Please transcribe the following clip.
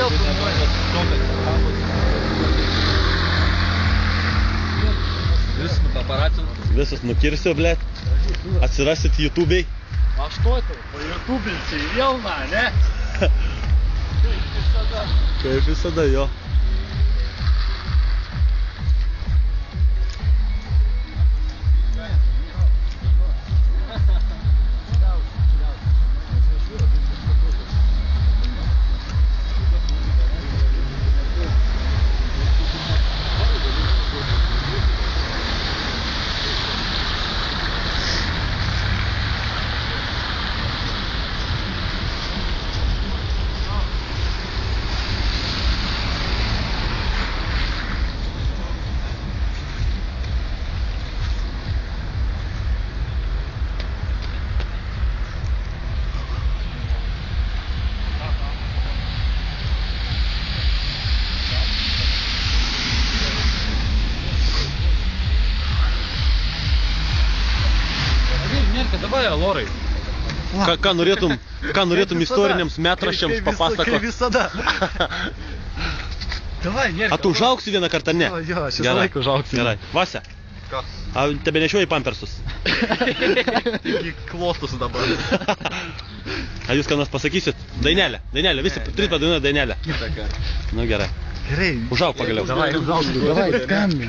vėl Visus nukirsiu, blėt. Atsirasit YouTube'ai. Aš to YouTube'insi vėl, ne? Kaip visada, jo. Dabar, Lorai. Ką norėtum istoriniams metraščiams papasakoti? Kaip visada. Davai, nėrka. A tu užauksi vieną kartą, ne? Jo, aš visą laiką užauksiu. Gerai. Vasia, Ką? a tebe nešioji pampersus? Taigi klostus dabar. A jūs ką nors pasakysit? Dainelę, visi tris padainuoja dainelę. Nu gerai. Gerai. Užauk pagaliau. Davai, skambin.